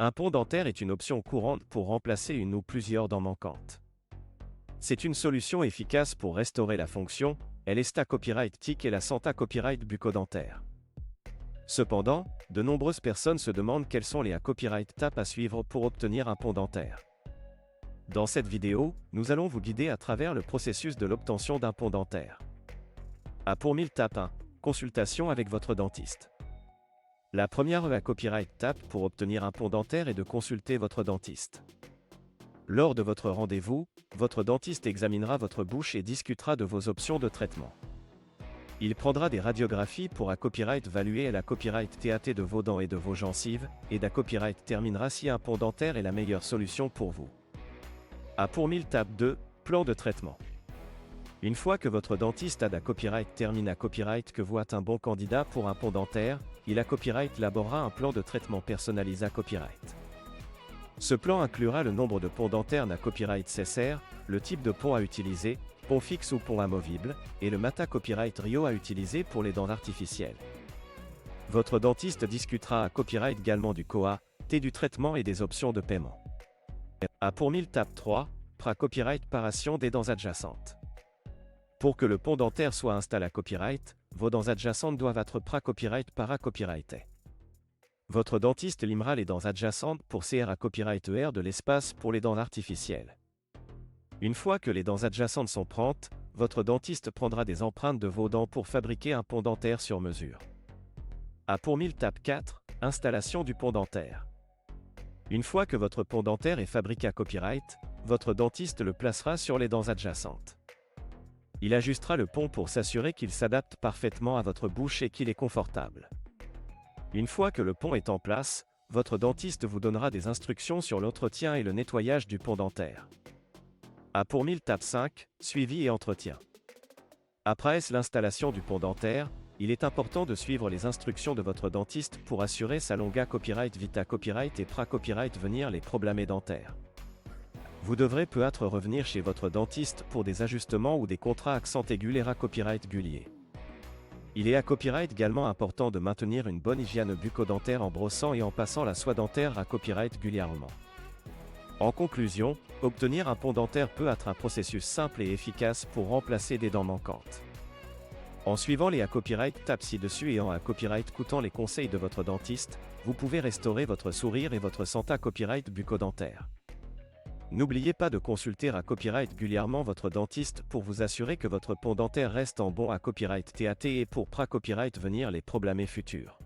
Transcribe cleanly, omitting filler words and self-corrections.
Un pont dentaire est une option courante pour remplacer une ou plusieurs dents manquantes. C'est une solution efficace pour restaurer la fonction, l'ESTA Copyright TIC et la Santa Copyright bucco-dentaire. Cependant, de nombreuses personnes se demandent quelles sont les copyright tapes à suivre pour obtenir un pont dentaire. Dans cette vidéo, nous allons vous guider à travers le processus de l'obtention d'un pont dentaire. Pour 1000 tapes 1. Consultation avec votre dentiste. La première copyright tape pour obtenir un pont dentaire est de consulter votre dentiste. Lors de votre rendez-vous, votre dentiste examinera votre bouche et discutera de vos options de traitement. Il prendra des radiographies pour copyright valuer la copyright TAT de vos dents et de vos gencives, et copyright terminera si un pont dentaire est la meilleure solution pour vous. Pour 1000 tape 2, plan de traitement. Une fois que votre dentiste copyright termine copyright que vous êtes un bon candidat pour un pont dentaire, il copyright élaborera un plan de traitement personnalisé copyright. Ce plan inclura le nombre de ponts dentaires copyright nécessaires, le type de pont à utiliser, pont fixe ou pont amovible, et le Mata Copyright Rio à utiliser pour les dents artificielles. Votre dentiste discutera copyright également du COA, du traitement et des options de paiement. Pour 1000 tape 3, copyright paration des dents adjacentes. Pour que le pont dentaire soit installé copyright, vos dents adjacentes doivent être copyright copyrightées. Votre dentiste limera les dents adjacentes pour CR copyright ER de l'espace pour les dents artificielles. Une fois que les dents adjacentes sont prêtes, votre dentiste prendra des empreintes de vos dents pour fabriquer un pont dentaire sur mesure. Pour 1000 tape 4, installation du pont dentaire. Une fois que votre pont dentaire est fabriqué copyright, votre dentiste le placera sur les dents adjacentes. Il ajustera le pont pour s'assurer qu'il s'adapte parfaitement à votre bouche et qu'il est confortable. Une fois que le pont est en place, votre dentiste vous donnera des instructions sur l'entretien et le nettoyage du pont dentaire. Pour 1000 tape 5, suivi et entretien. Après l'installation du pont dentaire, il est important de suivre les instructions de votre dentiste pour assurer sa longa copyright vita copyright et copyright venir les problèmes dentaires. Vous devrez peut-être revenir chez votre dentiste pour des ajustements ou des contrats accent aigu copyright gulier. Il est copyright également important de maintenir une bonne hygiène bucco-dentaire en brossant et en passant la soie dentaire copyright régulièrement. En conclusion, obtenir un pont dentaire peut être un processus simple et efficace pour remplacer des dents manquantes. En suivant les copyright tapes ci-dessus et en copyright écoutant les conseils de votre dentiste, vous pouvez restaurer votre sourire et votre santé copyright bucco-dentaire. N'oubliez pas de consulter copyright régulièrement votre dentiste pour vous assurer que votre pont dentaire reste en bon copyright TAT et pour copyright venir les problèmes futurs.